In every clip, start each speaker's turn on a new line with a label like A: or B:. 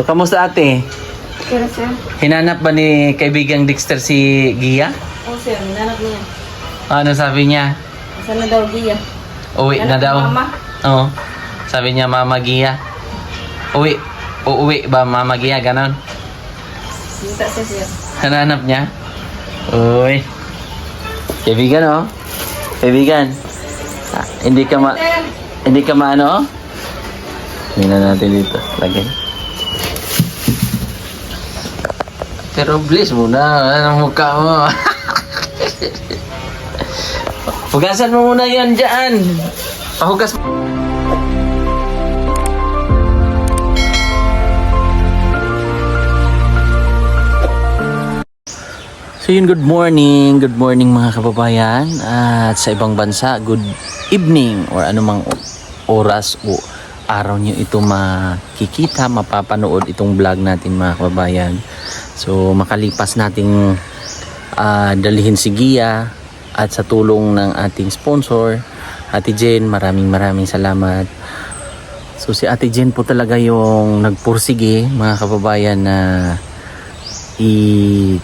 A: So, kamusta ate?
B: Pero sir,
A: Hinanap ba ni kaibigang Dexter si Gia?
B: sir, nanap niya.
A: Ano sabi niya?
B: Saan na daw Gia?
A: Uwi na
B: Nanap
A: daw.
B: ni Mama.
A: Oo. Sabi niya, Mama Gia. Uuwi ba Mama Gia? Ganon.
B: Sinta siya sir.
A: Hananap niya? Uy. Kaibigan oh. Kaibigan. Hindi ka
B: Sir,
A: hindi ka maano oh. Tingnan natin dito. Lagay. Pero please muna. Anong mukha mo? Hugasan mo muna yan dyan. Pahugas mo. So yun, good morning mga kababayan. At sa ibang bansa, good evening or anumang oras o araw nyo ito makikita, mapapanood itong vlog natin mga kababayan. So makalipas nating dalhin si Gia at sa tulong ng ating sponsor, Ate Jen, maraming salamat. So si Ate Jen po talaga yung nagpursige mga kababayan na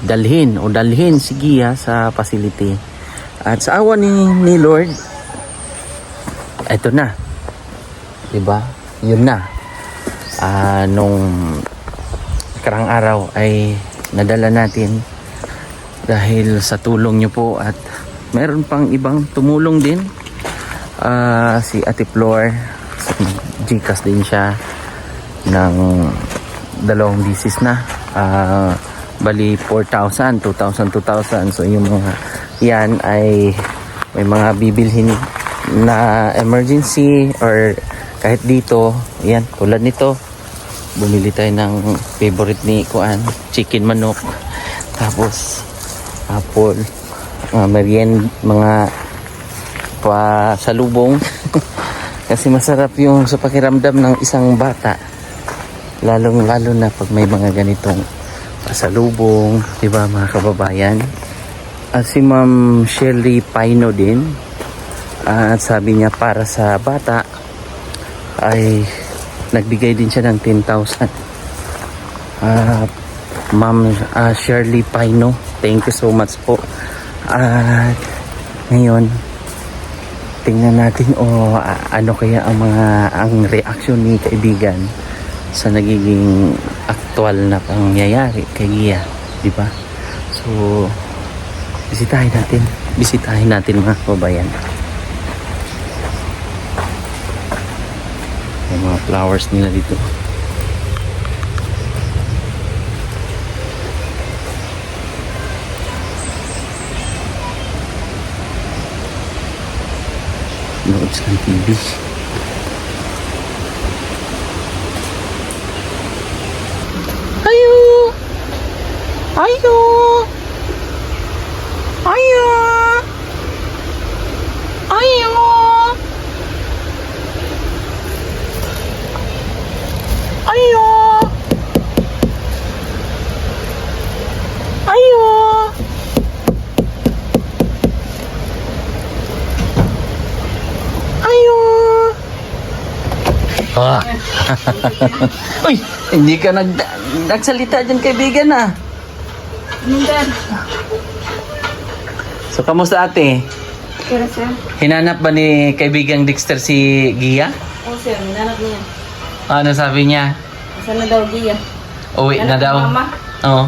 A: dalhin si Gia sa facility. At sa awa ni Lord, eto na. Diba? Yun na. Nung karang araw ay nadala natin dahil sa tulong nyo po at meron pang ibang tumulong din. Si Ate Flor, Gcash din siya ng 2 bisis na. Bali 4,000, 2,000. So yung mga yan ay may mga bibilhin na emergency or kahit dito, yan, tulad nito. Bumili tayo ng favorite ni Kuan, chicken manok. Tapos apple, mga pasalubong. Kasi masarap yung sa pakiramdam ng isang bata. Lalo na pag may mga ganitong pasalubong, di ba mga kababayan? At si Ma'am Shirley Paino din, at sabi niya para sa bata ay nagbigay din siya ng 10,000. Ma'am Shirley Paino, thank you so much po. At ngayon tingnan natin ano kaya ang reaksyon ni kaibigan sa nagiging aktual na pangyayari kay Gia, di ba? So bisitahin natin mga kababayan. Yung mga flowers nila dito. Nood sa TV. Uy, hindi ka nagsalita dyan kaibigan ah.
B: Sir.
A: So kamusta ate?
B: Pero sir,
A: Hinanap ba ni kaibigang Dexter si Gia?
B: sir, nanap niya.
A: Ano sabi niya?
B: Saan na daw Gia?
A: Uwi na
B: Nanap ni
A: daw.
B: Mama.
A: Oo.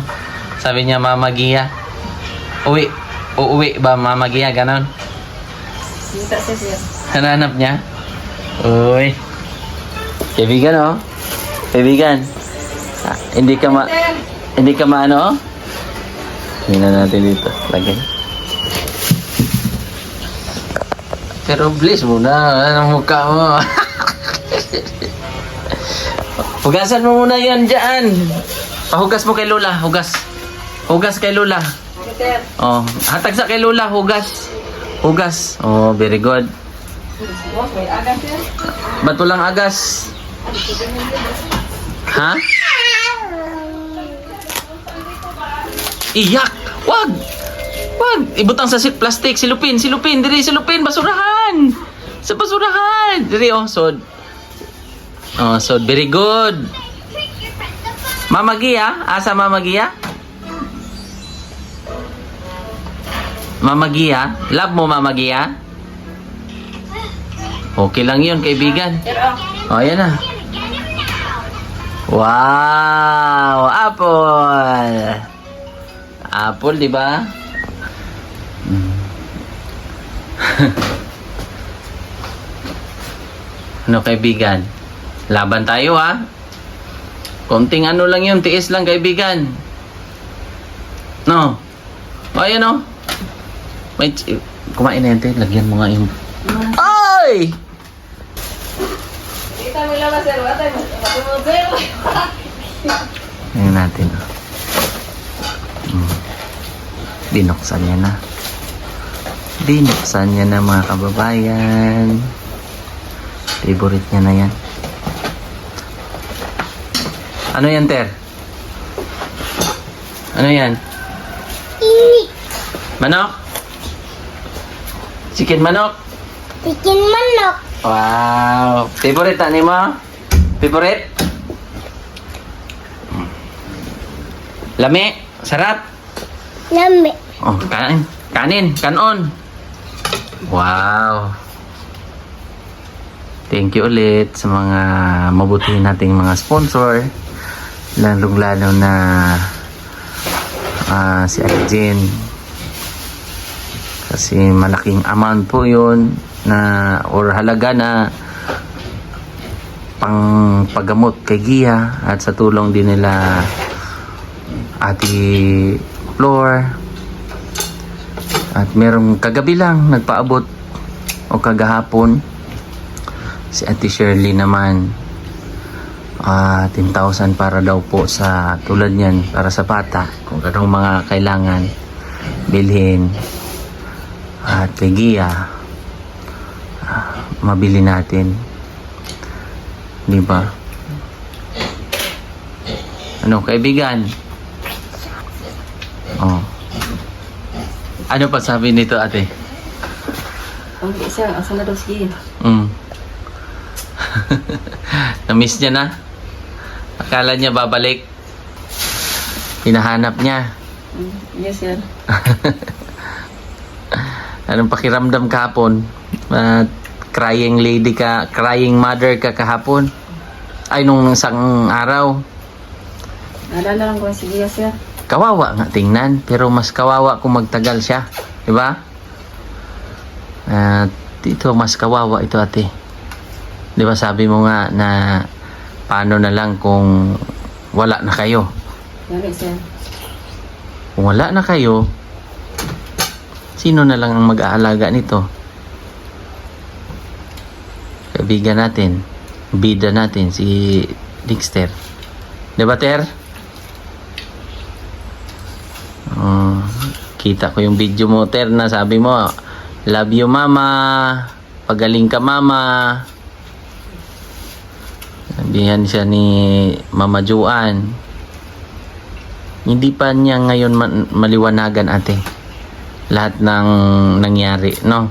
A: Sabi niya, Mama Gia. Uuwi ba Mama Gia? Ganon.
B: Sinta siya sir.
A: Hananap niya? Uy. Kaibigan oh. Kaibigan. Hindi ka
B: Sir,
A: maano oh. Tingnan natin dito. Lagay. Pero please muna. Anong mukha mo? Hugasan mo muna yan dyan. Pahugas mo kay Lola. Hugas kay Lola.
B: sir.
A: Oh, hatag sa kay Lola. Hugas. Oh, very good.
B: Boss, may aga sir.
A: Ba't walang agas? Ha? Iyak! Wag! Ibutang sa plastic. Silupin. Diri, silupin. Basurahan! Sa basurahan! Diri, oh, sod. Oh, sod. Very good. Mama Gia? Asa Mama Gia? Mama Gia? Love mo Mama Gia? Okay lang yun, kaibigan.
B: Sir,
A: O, yan na. Wow! Apple! Apple, di ba? Ano, kaibigan? Laban tayo, ha? Konting ano lang yun, tiis lang, kaibigan. No? O, ayan, o. May kumain na yan, te. Lagyan mo nga yung... Ay!
B: Kita mo lang, sir. Watay mo. Sir.
A: Tingnan natin. Binuksan niya na. Binuksan niya na mga kababayan. Favorite niya na yan. Ano yan, Ter? Ano yan? Manok? Chicken manok?
C: Chicken manok.
A: Wow! Favorite ani mo? Favorite? Lami? Sarap?
C: Lami.
A: Oh, kanin. Kanin. Kanon. Wow. Thank you ulit sa mga mabuti nating mga sponsor. Lalong-lalo na si Arjen. Kasi malaking amount po yun na or halaga na pang paggamot kay Gia at sa tulong din nila Ate Flor. At merong kagabi lang nagpaabot o kagahapon si Ate Shirley naman 10,000 para daw po sa tulad niyan para sa bata kung anong mga kailangan bilhin at kay Gia mabili natin, di ba? Ano kaibigan? Oh. Ano pa sabi nito ate?
B: Ang isa, asa na daw sige.
A: Na-miss niya na. Akala niya babalik. Hinahanap niya.
B: Yes, sir.
A: Anong pakiramdam kahapon? Crying lady ka, crying mother ka kahapon? Ay, nung isang araw.
B: Naalala lang ko sige, sir.
A: Kawawa nga tingnan, pero mas kawawa kung magtagal siya. Diba? Dito, mas kawawa ito ate. Diba sabi mo nga na paano na lang kung wala na kayo?
B: Yan, sir.
A: Kung wala na kayo, sino na lang ang mag-aalaga nito? Kaibigan natin, bida natin, si Dexter. Diba, Ter? Kita ko yung video mo, Ter, na sabi mo, love you, mama. Pagaling ka, mama. Sabihan siya ni Mama Juan. Hindi pa niya ngayon maliwanagan, ate. Lahat ng nangyari, no?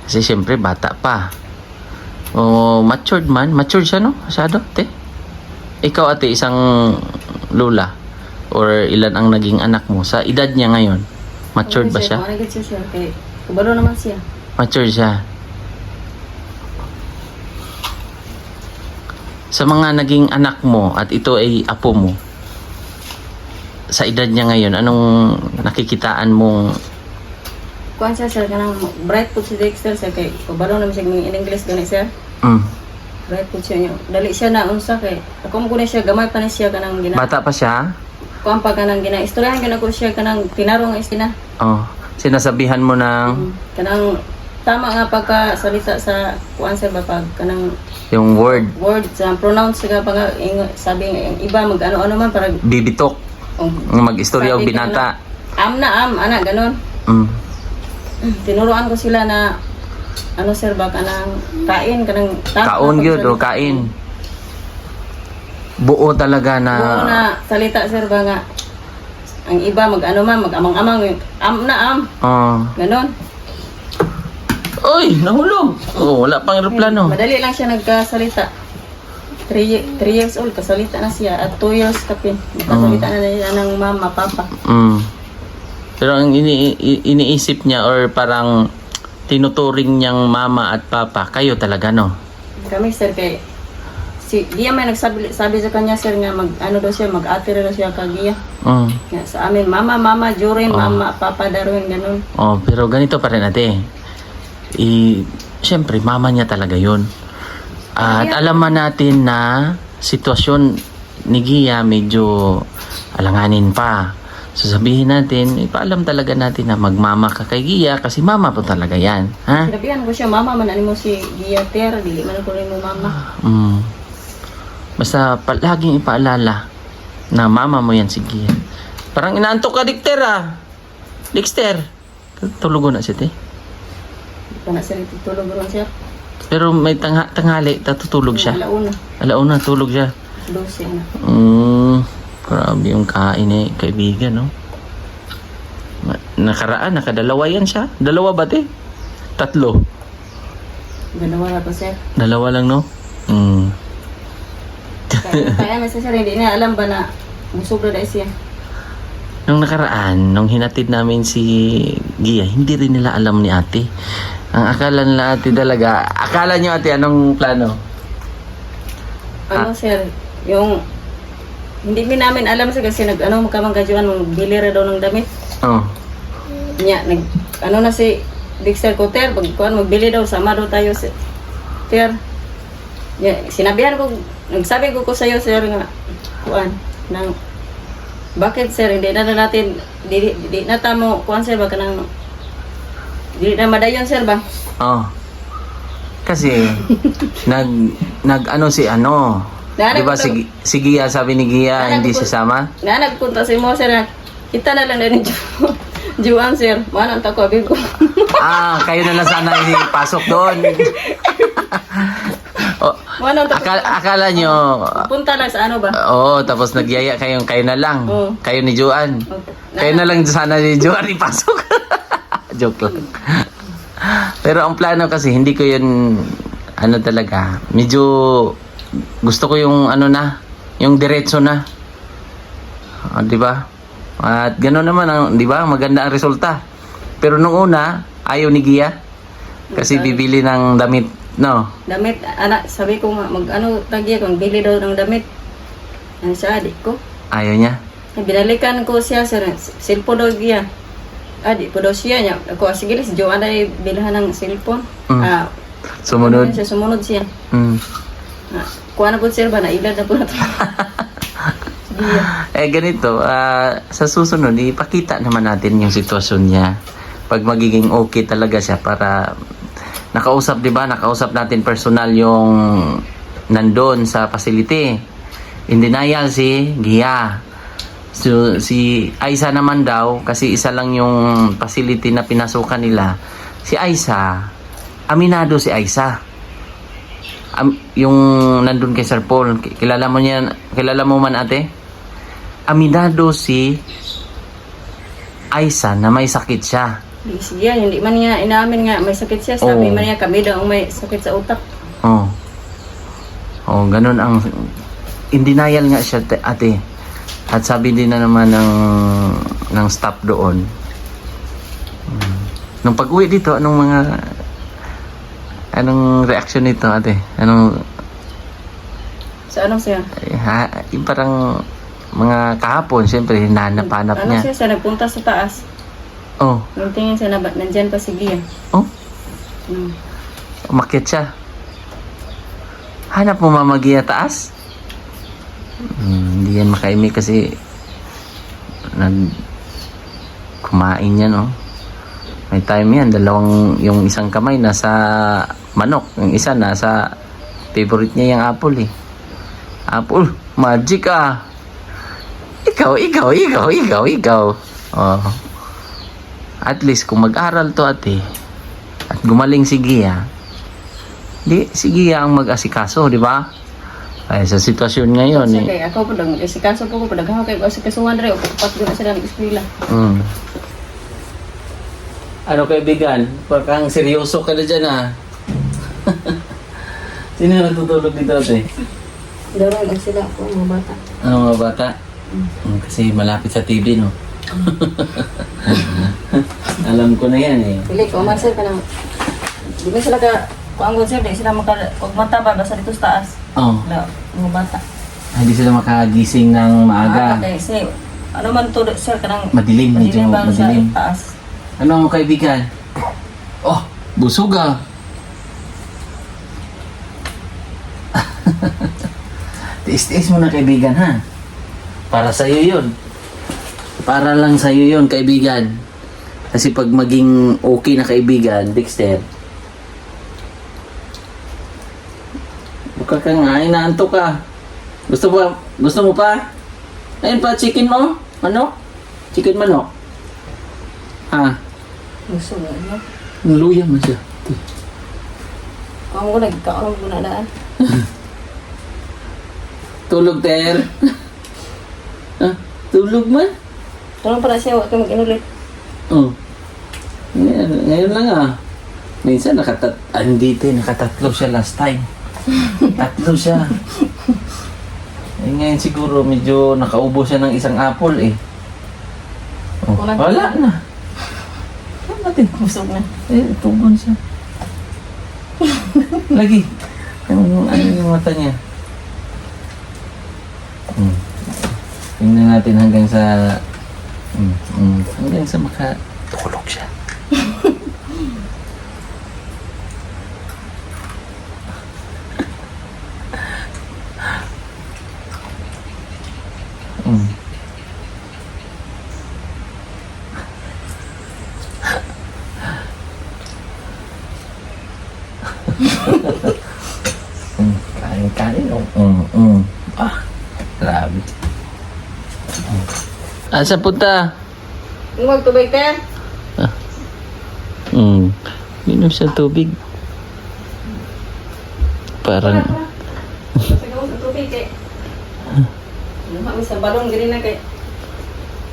A: Kasi syempre bata pa. O matured man, matured siya, no? Masyado, te. Ikaw ate, isang lula or ilan ang naging anak mo sa edad niya ngayon? Matured ba siya?
B: Ano siya, sir? Kaya, kubalo naman siya.
A: Matured siya. Sa mga naging anak mo at ito ay apo mo, sa edad niya ngayon, anong nakikitaan mong
B: Kuan siya, sir, kanang bright po si Dexter, sir, kay kubalo naman siya in English gani, sir. Bright po siya niyo. Dali siya na unsa kay ako mo kuno siya gamay pa ni siya kanang gina.
A: bata pa siya?
B: Kuan pa kanang gina. Istoryahan gina ko siya kanang tinaro nga istina.
A: Oh, sinasabihan mo ng
B: Kanang tama nga pagkasalita sa kuan sir ba pag kanang
A: yung word,
B: word sa pronounce nga pa nga sabi nga yung iba mag ano-ano man para
A: bibitok, mag-istorya o
B: sabi
A: binata.
B: Ana ganon. Tinuruan ko sila na ano sir ba kanang kain kanang
A: Kaon yun o kain. Buo talaga na.
B: buo na salita sir ba nga ang iba mag ano man mag amang-amang ganon.
A: Oy, nahulog. Oh, wala pang eroplano.
B: Madali lang siya nagkasalita. 3 years old, kasalita na siya. At 2 years kapin. Kasalita na niya ng mama, papa.
A: Pero ang iniisip niya or parang tinuturing niyang mama at papa, kayo talaga, no?
B: Kami, sir, kay si Gia may sabi sa kanya, sir, nga ano daw siya, mag-ate daw siya kay Gia. Nga, sa amin, mama, Jorin, mama, papa, Darwin, ganun.
A: Pero ganito pa rin, ate. Siyempre, mama niya talaga yun. At alaman natin na sitwasyon ni Gia medyo alanganin pa. So sabihin natin, ipaalam talaga natin na magmama ka kay Gia kasi mama po talaga yan. Ha?
B: Sinabihan ko siya, mama, man mo si Gia, ter, dili man ko rin mo mama.
A: Basta laging ipaalala na mama mo yan si Gia. Parang inaantok ka, Dexter, ah. Dexter. Tulugo na siya, te.
B: Ito na, sir, tutulog ron siya.
A: Pero may tanghali, tatutulog siya. Alauna, tulog siya.
B: 12 na.
A: Grabe yung kain eh, kaibigan, no? Nakaraan, nakadalawa yan siya. Dalawa ba, te? 3.
B: Dalawa na to, sir.
A: Dalawa lang, no?
B: Kaya may sir, hindi niya alam ba na busog na siya.
A: Nung nakaraan, nung hinatid namin si Gia, hindi rin nila alam ni ate. Ang akala nila ate talaga, akala nyo ate, anong plano?
B: Ano, sir, yung hindi min namin alam sir kasi magkamanggajuan, magbili ra daw ng damit. Nya, na si Dexter ko, ter, magbili daw, sama daw tayo, ter. Nya, sinabihan ko, nagsabi ko sa'yo, sir, nga, bakit, sir, hindi na natin, di na tamo, sir, baka di na madayon, sir, ba?
A: Kasi, di ba si Gia, sabi ni Gia, hindi sasama?
B: Nagpunta si mo, sir, kita na lang din Juan, sir, manang tako, abig ko.
A: Kayo na lang sana pasok doon. Akala nyo,
B: punta lang sa ano ba?
A: Tapos nagyaya kayo na lang. Kayo ni Juan. Kayo na lang sana ni Juan ipasok. Joke lang. Pero ang plano kasi, hindi ko yun, talaga, medyo, gusto ko yung, yung diretso na. Di ba? At gano'n naman, di ba? Maganda ang resulta. Pero nung una, ayaw ni Gia. Kasi bibili ng damit, no?
B: Damit, anak, sabi ko nga, tagya kung bili daw ng damit. Ano siya, adik ko.
A: Ayaw niya?
B: Binalikan ko siya, sir, cellphone daw Gia. Adik ko daw siya niya. Ako, sige, si Joanna ay bilhan ng cellphone.
A: Sumunod?
B: Sumunod siya. Kuha na po, sir, ba? Nailad na po na ito.
A: Ganito, sa susunod, ipakita naman natin yung sitwasyon niya. Pag magiging okay talaga siya para nakausap, di ba? Nakausap natin personal yung nandun sa facility. In denial si Gia. So, si Aisa naman daw, kasi isa lang yung facility na pinasukan nila. Si Aisa, aminado si Aisa. Yung nandun kay Sir Paul, kilala mo man ate? Aminado si Aisa na may sakit siya.
B: Siya, hindi man niya inamin nga may sakit siya. Sabi man niya kami daw may sakit sa utak.
A: Ganun ang in denial nga siya ate. At sabi din na naman ng staff doon. Nung pag-uwi dito, anong reaction nito ate?
B: Sa ano siya?
A: Yung parang mga kahapon, siyempre, hinahanap-hanap niya.
B: Siya, nagpunta sa taas. Nung tingin siya na nandyan pa si Gia.
A: Umakyat siya. Hanap mo Mama Gia taas? Hindi yan makaimi kasi kumain yan, May time yan, yung isang kamay nasa manok, yung isa nasa favorite niya yung apple Apple, magic Ikaw. At least kung mag-aral to ate at gumaling si Gia, si Gia ang mag-asikaso, di ba? Ay, sa sitwasyon ngayon
B: Ako po lang, asikaso po ko, ako kayo asikasuhan rin, upat doon na sila ng eskwela.
A: Ano kaibigan? Parang seryoso ka na dyan Sino natutulog dito ate?
B: Daroon lang sila po, mga bata.
A: Ano mga bata? Kasi malapit sa TV, no? Alam ko na yan eh.
B: Pili ko, sir ka na. Di ba sila ka, kung ang sir, di sila huwag mataba, basta dito sa taas.
A: Oh,
B: Wala, mga bata.
A: hindi sila makagising ng maaga.
B: Kasi, ano man to, sir, ka nang
A: Madilim, medyo
B: ba
A: madilim.
B: sa taas?
A: Ano ang kaibigan? Oh, busog ah. Tiis-tiis mo na kaibigan ha. Para sa'yo yun. Para lang sa'yo yun kaibigan. Kasi pag maging okay na kaibigan, Dexter, buka ka nga, inaantok ka. Gusto mo pa? Ayun pa, chicken mo? Ano? Chicken manok? Ha?
B: Gusto mo, ano?
A: Ang luya man siya.
B: Kung ko nagkaon ko na daan.
A: Tulog, Ter. Ah, tulog man?
B: Tulong pala siya, huwag ka mag-inulit.
A: Oh. Ngayon lang ah. Minsan hindi nakatatlo siya last time. Tatlo siya. Eh, ngayon siguro medyo nakaubo siya ng isang apple eh. Oh, wala na. Ano natin?
B: Busog na.
A: Eh, tugon siya. Lagi. Ano yung mata niya? Tingnan natin hanggang sa makatulog siya. Kain. Ah, grabe. Asa punta?
B: Huwag tubig, Ter.
A: Minom siya tubig. Parang...
B: Basta gawin sa tubig, kay. Kami sa balon, gano'n na kay.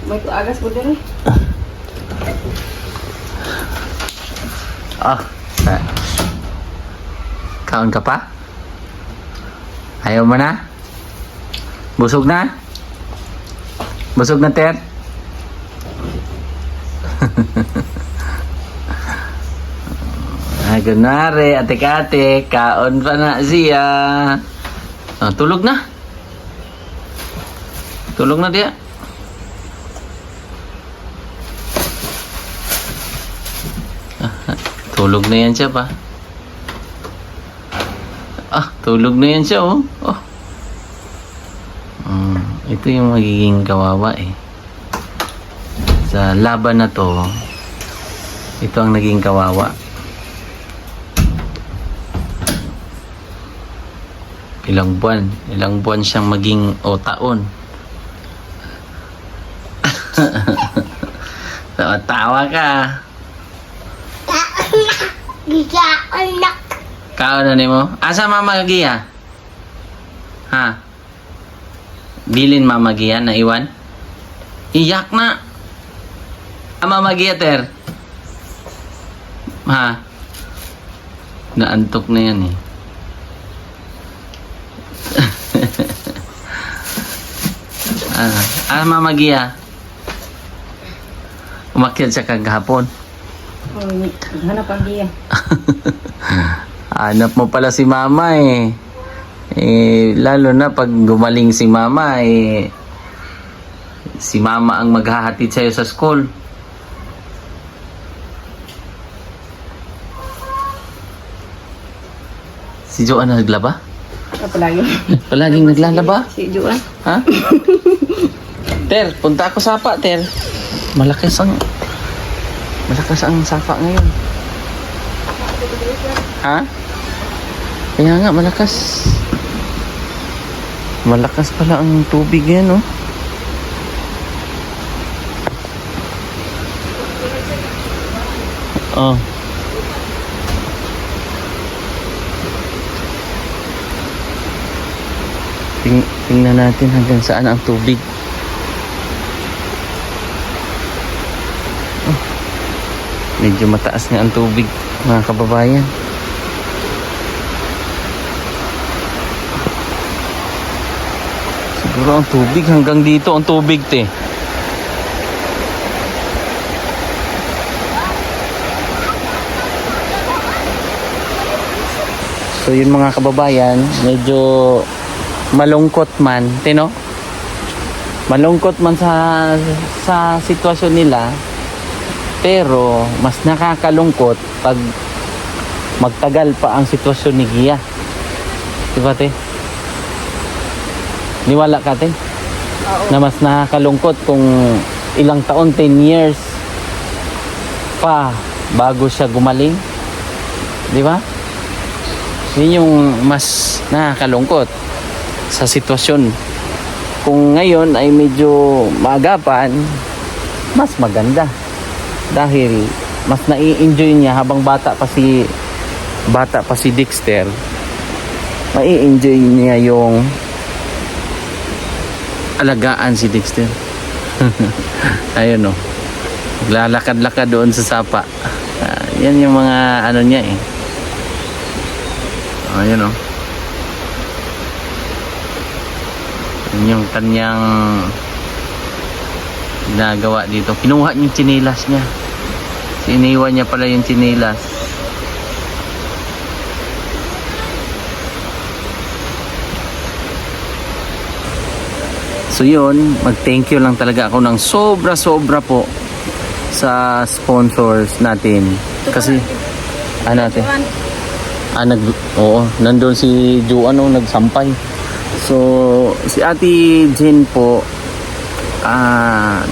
B: May agas po din eh.
A: Kaon ka pa? Ayaw mo na? Busog na? Busog na, Ter? Kunwari, atik-atik, kaon pa na siya. Tulog na. Tulog na dia. Tulog na yan siya pa. Tulog na yan siya, oh. Ito yung magiging kawawa eh. Sa laban na to, ito ang naging kawawa. Ilang buwan siyang maging taon. Tawa ka. Kaon na ni mo? Asa Mama Gia? Ha? Bilin Mama Gia na iwan? Iyak na. Mama Gia, Ter. Ha? Naantok na yan eh. Mama Gia. Umakyat siya kagahapon.
B: Hanap ang Gia.
A: Hanap mo pala si Mama eh. Lalo na pag gumaling si Mama si Mama ang maghahatid sa'yo sa school. Si Joanne naglaba? Palaging naglalaba?
B: Si Joanne.
A: Ha? Ter, punta ako sapa, Ter. Malakas ang sapa ngayon. Ha? Kaya nga, malakas. Malakas pala ang tubig yan, oh. Tingnan natin hanggang saan ang tubig. Medyo mataas nga ang tubig, mga kababayan. Siguro ang tubig hanggang dito ang tubig te. So yun mga kababayan, medyo malungkot man, tino? Malungkot man sa sitwasyon nila, pero mas nakakalungkot pag magtagal pa ang sitwasyon ni Gia. Diba te? Niwala ka te?
B: Oo.
A: Na mas nakakalungkot kung ilang taon, 10 years pa bago siya gumaling. Di ba? Yun yung mas nakakalungkot sa sitwasyon. Kung ngayon ay medyo maagapan, mas maganda. Dahil mas nai-enjoy niya habang bata pa si Dexter. Mai-enjoy niya yung alagaan si Dexter. Ayun o. Lalakad-lakad doon sa sapa. Yan yung mga ano niya eh. Ayun o. Yan yung kanyang ginagawa dito. Kinuha niya yung tsinelas niya. Iniwan niya pala yung tsinelas. So yun, mag-thank you lang talaga ako ng sobra-sobra po sa sponsors natin. Kasi, ano natin? Oo, nandun si Juan nagsampay. So, si Ate Jen po,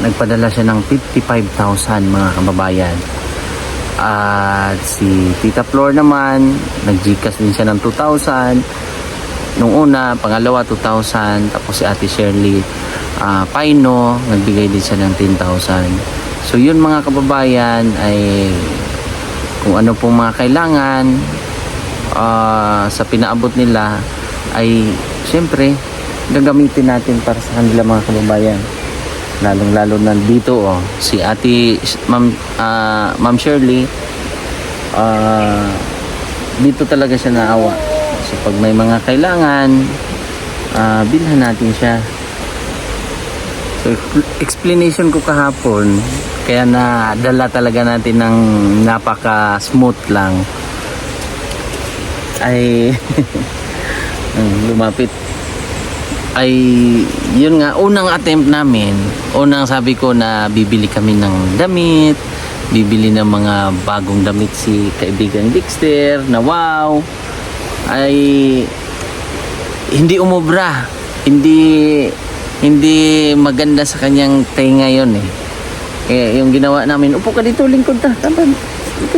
A: nagpadala siya ng 55,000 mga kababayan. At si Tita Flor naman, nag-Gcash din siya ng 2,000. Nung una, pangalawa 2,000. Tapos si Ate Shirley Paino, nagbigay din siya ng 10,000. So yun mga kababayan ay kung ano pong mga kailangan sa pinaabot nila ay syempre gagamitin natin para sa kanila mga kababayan. Lalong lalo nandito si Ate Ma'am Shirley, dito talaga siya naawa. So pag may mga kailangan, bilhan natin siya. So explanation ko kahapon, kaya nadala talaga natin ng napaka smooth lang ay lumapit ay yun nga, unang attempt namin, unang sabi ko na bibili kami ng damit, bibili ng mga bagong damit si kaibigan Dexter na wow, ay hindi umubra, hindi maganda sa kanyang tenga yun eh. Kaya yung ginawa namin, upo ka dito, lingkod ta, taban ito,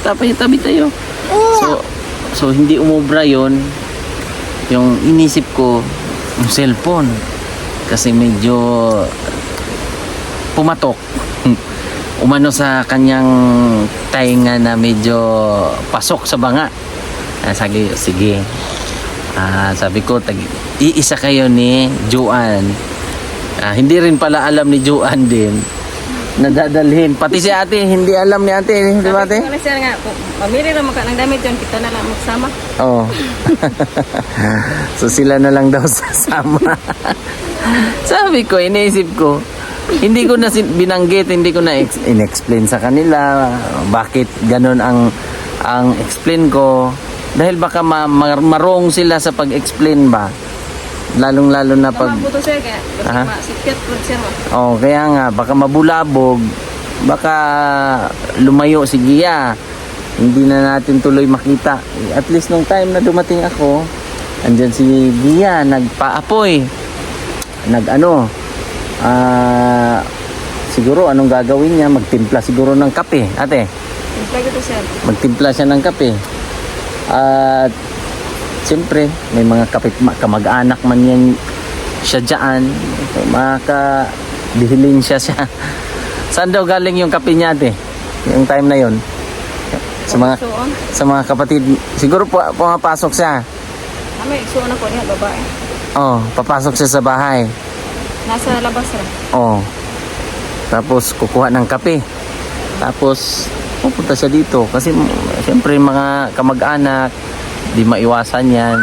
A: taban tabi tayo. So hindi umubra yun. Yung inisip ko yung cellphone kasi medyo pumatok umano sa kanyang tainga na medyo pasok sa banga. Sabi, sige. Sabi ko, iisa kayo ni Juan. Hindi rin pala alam ni Juan din. Nadadalhin. Pati si ate, hindi alam ni ate. Di ba ate?
B: Sabi ko na siya nga, pamili na maka ng damit yun, kita na lang magsama.
A: Oo. So sila na lang daw sasama. Sabi ko, iniisip ko, hindi ko na binanggit, hindi ko na in-explain sa kanila bakit ganun ang explain ko. Dahil baka marong sila sa pag-explain ba. Lalong-lalo na pag...
B: Tama po to sir, kaya masikit po sir.
A: Kaya nga, baka mabulabog, baka lumayo si Gia. Hindi na natin tuloy makita. At least nung time na dumating ako, andyan si Gia, nagpaapoy. Siguro anong gagawin niya? Magtimpla siguro ng kape, ate.
B: Timpla ko to sir.
A: Magtimpla siya ng kape. At siyempre, may mga kamag-anak man yan siya dyan. Makadihilin siya. Saan daw galing yung kape niya, ate? Yung time na yon sa mga kapatid. Siguro pumapasok siya.
B: May isuon ako niya, babae.
A: Papasok siya sa bahay.
B: Nasa labas sir.
A: Tapos kukuha ng kape. Tapos pupunta siya dito kasi siyempre mga kamag-anak, di maiwasan yan.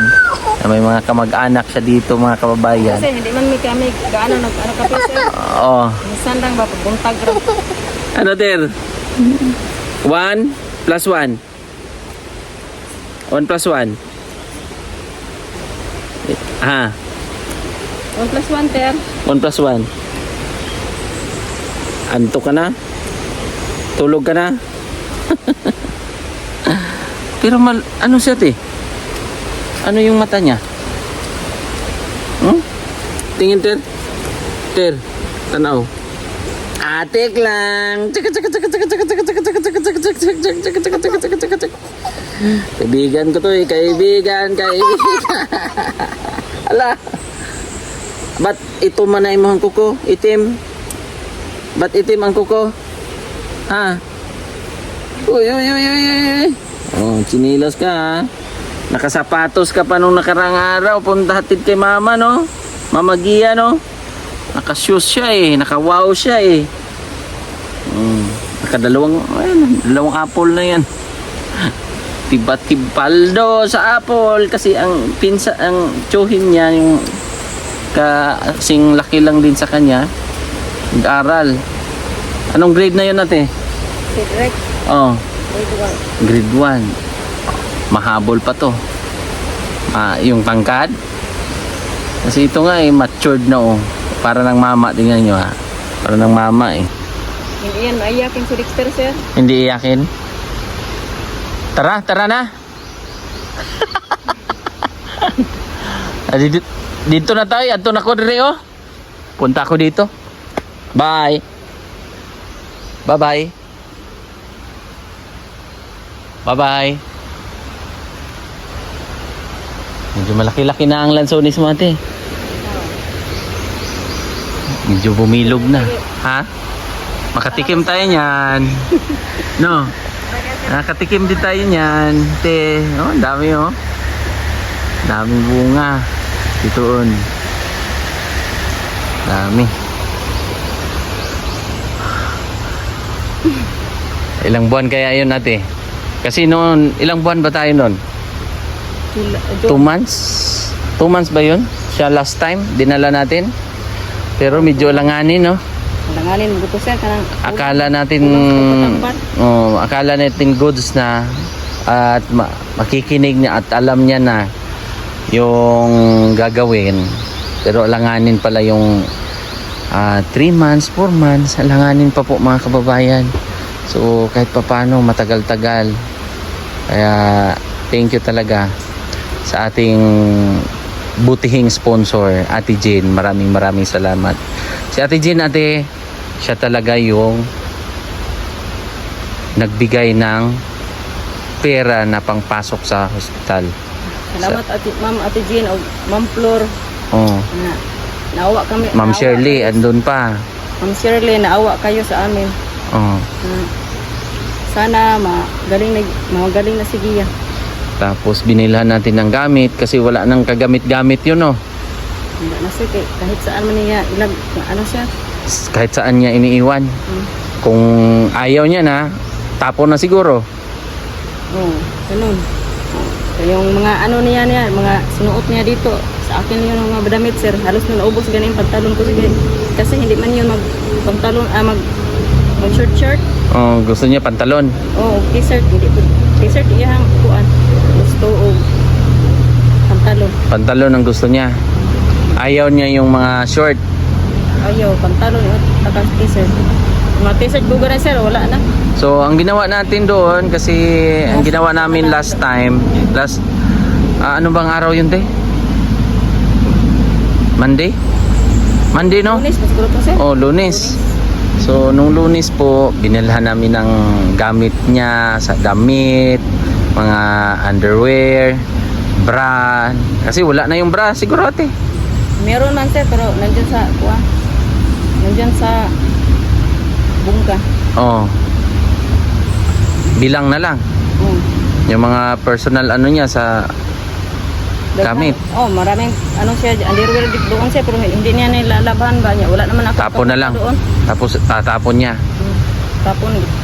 A: Na may mga kamag-anak siya dito, mga kababayan.
B: Kasi hindi man kami gaano nag-ano kape sir.
A: Oo.
B: Minsan lang ba pabuntag ro.
A: Ano, Ter? 1 plus 1. 1 plus 1. Ha?
B: 1 plus 1 ter.
A: 1 plus 1. Anto ka na? Tulog ka na? Pero ano siya, te? Ano yung mata niya? Tingin, Ter. Ter, tanaw. Atik lang. Kaibigan ko to eh. Kaibigan. Ala. Ba't ito manay mo ang kuko? Itim. Ba't itim ang kuko? Ha? Uy. Oh, chinilas ka ha. Nakasapatos ka pa nung nakarang araw. Punta hatid kay mama, no? Mama Gia, no? Naka-shoes siya eh. Naka-wow siya eh. Nakadalawang apple na yan. Tiba-tibaldo sa apple. Kasi ang tsuhin niya, yung kasing laki lang din sa kanya. Nag-aral. Anong grade na yun ate?
B: Direct.
A: Oh,
B: Grade 1.
A: grade 1. Mahabol pa to. Yung tangkad. Kasi ito nga eh, matured na oh. Para ng mama, tingnan nyo ha. Para ng mama eh.
B: Hindi yan maiyakin si Dexter sir.
A: Hindi iyakin. Tara na. Dito na tayo. Ato na ko dire oh. Punta ako dito. Bye. Bye-bye. Bye-bye. Medyo malaki-laki na ang lansones mo ate. Medyo bumilog na. Ha? Makatikim tayo niyan. No? Nakatikim din tayo niyan. Te, oh, dami oh. Daming bunga. Ditoon. Dami. Ilang buwan kaya yun ate? Kasi noon, ilang buwan ba tayo noon? 2 months? 2 months ba yun? Siya last time, dinala natin. Pero medyo langanin, no?
B: Langanin mo to sir kanang
A: Akala natin akala natin goods na at makikinig niya at alam niya na yung gagawin. Pero langanin pala yung 3 months, 4 months, langanin pa po mga kababayan. So kahit papano matagal-tagal. Kaya thank you talaga sa ating butihing sponsor, Ate Jane. Maraming salamat. Si Ate Jane, ate, siya talaga yung nagbigay ng pera na pangpasok sa hospital.
B: Salamat Ate Jean o Ma'am Flor.
A: Oh.
B: Naawa kami.
A: Ma'am Shirley, andun pa.
B: Ma'am Shirley, naawa kayo sa amin.
A: Oh.
B: Sana magaling na si Gia.
A: Tapos binilhan natin ng gamit kasi wala nang kagamit-gamit yun, no?
B: Hindi na siya, kahit saan man niya siya.
A: Kahit saan niya iniiwan. Kung ayaw niya na, tapon na siguro.
B: Oo, ganun. Yung mga niya, mga sinuot niya dito, sa akin yun ang mga damit sir. Halos na naubos ganun yung pantalon ko sige. Kasi hindi man yun mag-pantalon, mag-shirt.
A: Oh, gusto niya pantalon.
B: Oo, t-shirt. T-shirt iyang kuan. Gusto o pantalon.
A: Pantalon ang gusto niya. Ayaw niya yung mga short.
B: Ayaw, pantalon yun. Tapos t-shirt. Mga t-shirt buga na sir, wala na.
A: So, ang ginawa natin doon, kasi ang ginawa namin last time, ano bang araw yun, te? Monday, no?
B: Lunes, mas kulot na sir.
A: Oh, Lunes. So, nung Lunes po, binilhan namin ng gamit niya, sa damit, mga underwear, bra. Kasi wala na yung bra, siguro ate.
B: Meron man sir, pero nandyan sa kuan. Nandyan sa bungka.
A: Oh. Bilang na lang. Yung mga personal ano niya sa gamit.
B: Oh, maraming siya, underwear doon siya, pero hindi niya nilalaban ba niya. Wala naman ako.
A: Tapon na lang.
B: Doon.
A: Tapos tatapon niya.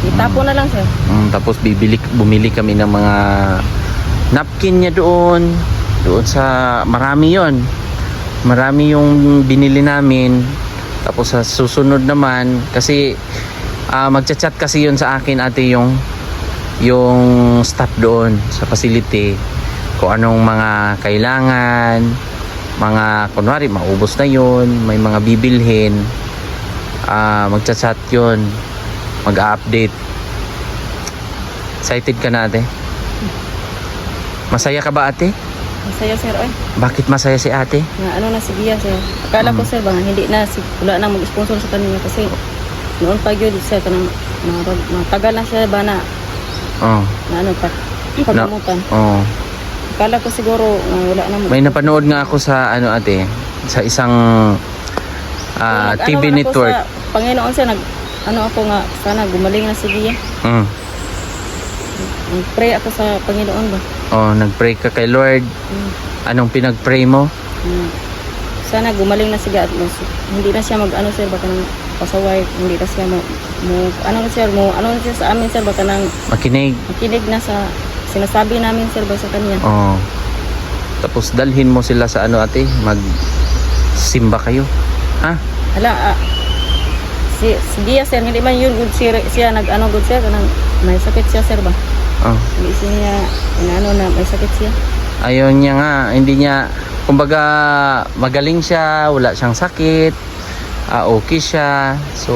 B: Itapon na lang sir.
A: Tapos bumili kami ng mga napkin niya doon. Doon sa marami yon. Marami yung binili namin. Tapos sa susunod naman kasi magchat-chat kasi yun sa akin ate yung staff doon sa facility kung anong mga kailangan, mga kunwari maubos na yun, may mga bibilhin, magchat-chat yun, mag-update. Excited ka na ate? Masaya ka ba ate?
B: Masaya sir, ay.
A: Bakit masaya si ate?
B: Na ano na si Gia sir. Akala ko sir ba hindi na wala nang mag-sponsor sa kanya kasi noon pa yun sir kanang matagal na siya ba na
A: Oh.
B: na ano pa pagkamutan.
A: Oh.
B: Akala ko siguro wala na
A: May napanood nga ako sa ano ate, sa isang TV network.
B: Sa Panginoon sir ano ako nga sana gumaling na si Gia.
A: Mm.
B: Pray ako sa Panginoon ba.
A: Oh, nagpray ka kay Lord. Anong pinagpray mo?
B: Sana gumaling na siya at hindi na siya mag-ano sir baka nang pasaway, hindi na siya ano na siya sa amin sir baka nang
A: Makinig.
B: makinig na sa sinasabi namin sir ba sa kanya.
A: Oh. Tapos dalhin mo sila sa ano ate, magsimba kayo. Ha?
B: Hala, si Gia sir, hindi man yun good siya nag-ano good sir kanang may sakit siya sir ba?
A: Oh.
B: Hindi siya inaano na may sakit siya.
A: Ayaw niya nga, hindi niya, kumbaga magaling siya, wala siyang sakit, okay siya. So,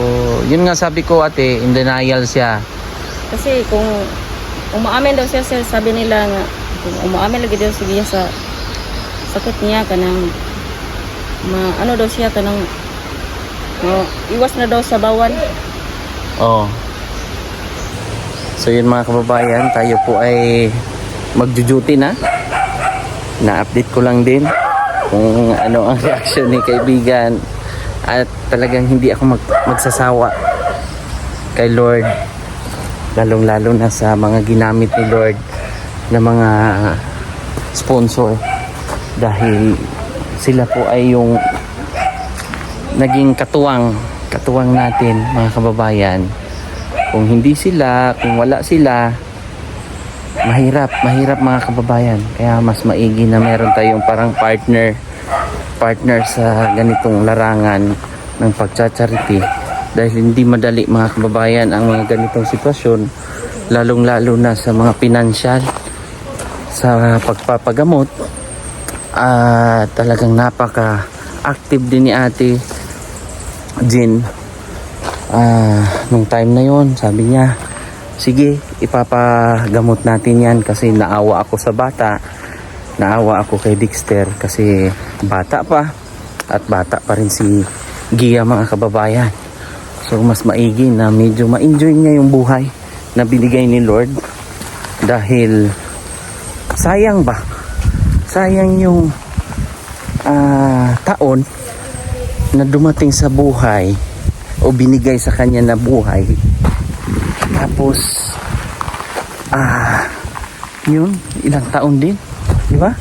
A: yun nga sabi ko ate, in denial siya.
B: Kasi kung umaamin daw siya sir, sabi nila nga kung umaamin lagi daw si Gia sa sakit niya kanang ano daw siya kanang iwas na daw sa bawal.
A: Oh. So yun mga kababayan, tayo po ay magjo-duty na. Na-update ko lang din kung ano ang reaction ni kaibigan. At talagang hindi ako magsasawa kay Lord. Lalong-lalo na sa mga ginamit ni Lord na mga sponsor. Dahil sila po ay yung naging katuwang natin mga kababayan. Kung hindi sila, kung wala sila, mahirap mga kababayan. Kaya mas maigi na meron tayong parang partner sa ganitong larangan ng pagcha-charity. Dahil hindi madali mga kababayan ang mga ganitong sitwasyon, lalong-lalo na sa mga pinansyal, sa pagpapagamot. Talagang napaka-active din ni Ate Jean. Nung time na yon, sabi niya, sige, ipapagamot natin yan kasi naawa ako sa bata. Naawa ako kay Dexter kasi bata pa at bata pa rin si Gia mga kababayan. So mas maigi na medyo ma-enjoy niya yung buhay na binigay ni Lord. Dahil sayang ba? Sayang yung taon na dumating sa buhay o binigay sa kanya na buhay, tapos yun, ilang taon din, di ba?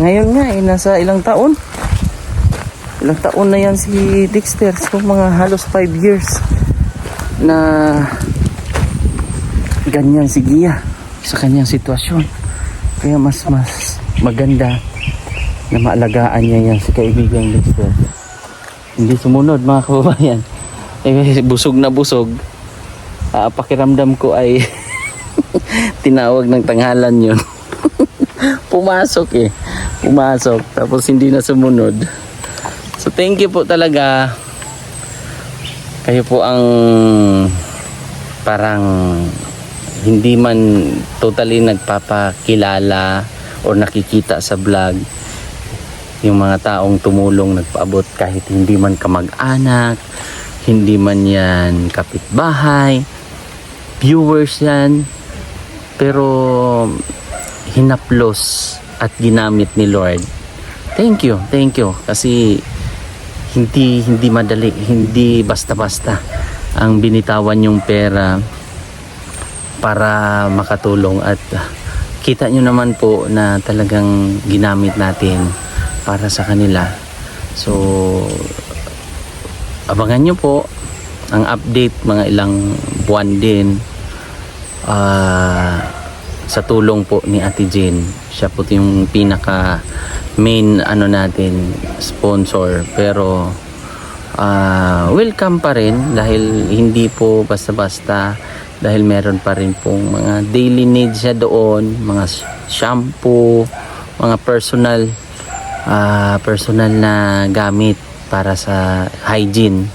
A: Ngayon nga nasa ilang taon na yan si Dexter. So mga halos 5 years na ganyan si Gia sa kanyang sitwasyon. Kaya mas maganda na maalagaan niya yan si kaibigang Dexter. Hindi sumunod mga kababayan. Busog na busog. Pakiramdam ko ay tinawag ng tanghalan yun. Pumasok. Tapos hindi na sumunod. So thank you po talaga. Kayo po ang parang hindi man totally nagpapakilala o nakikita sa vlog. Yung mga taong tumulong, nagpaabot kahit hindi man kamag-anak, hindi man yan kapitbahay, viewers yan, pero hinaplos at ginamit ni Lord. Thank you kasi hindi madali, hindi basta-basta ang binitawan yung pera para makatulong. At kita nyo naman po na talagang ginamit natin para sa kanila. So abangan nyo po ang update, mga ilang buwan din. sa tulong po ni Ate Jane. Siya po yung pinaka main natin sponsor, pero welcome pa rin dahil hindi po basta-basta, dahil meron pa rin pong mga daily needs siya doon, mga shampoo, mga personal na gamit para sa hygiene.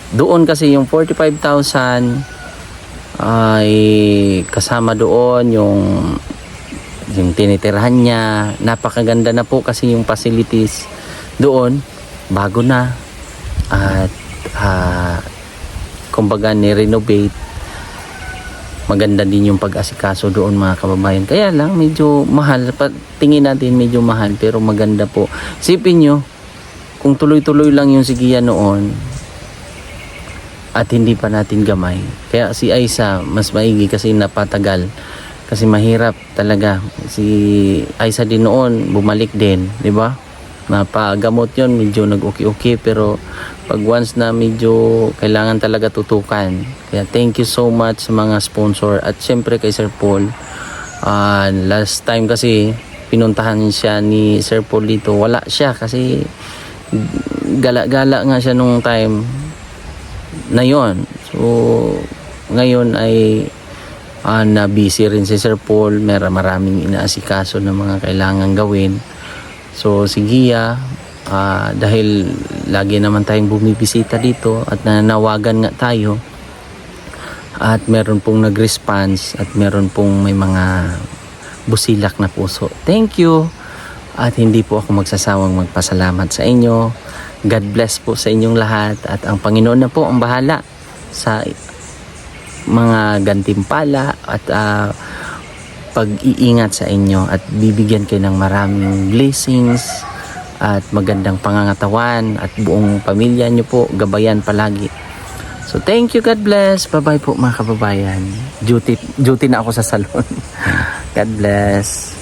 A: Doon kasi yung 45,000 ay kasama doon yung tinitirahan niya. Napakaganda na po kasi yung facilities doon, bago na, at kumbaga ni-renovate. Maganda din yung pag-asikaso doon, mga kababayan. Kaya lang medyo mahal, tingin natin medyo mahal, pero maganda po. Isipin nyo, kung tuloy-tuloy lang yung sigiya noon at hindi pa natin gamay, kaya si Aiza mas maigi kasi napatagal, kasi mahirap talaga. Si Aiza din noon bumalik din, di ba? Napagamot yon, medyo nag-okay, pero pag once na medyo kailangan talaga tutukan. Kaya thank you so much sa mga sponsor, at syempre kay Sir Paul. Last time kasi pinuntahan siya ni Sir Paul dito, wala siya kasi gala-gala nga siya nung time na yon. So ngayon ay na busy rin si Sir Paul, maraming inaasikaso na mga kailangan gawin. So si Gia, dahil lagi naman tayong bumibisita dito at nananawagan nga tayo, at meron pong nag-response, at meron pong may mga busilak na puso. Thank you, at hindi po ako magsasawang magpasalamat sa inyo. God bless po sa inyong lahat, at ang Panginoon na po ang bahala sa mga gantimpala at pag-iingat sa inyo, at bibigyan kayo ng maraming blessings at magandang pangangatawan, at buong pamilya nyo po gabayan palagi. So thank you, God bless. Bye bye po mga kababayan. Duty na ako sa salon. God bless.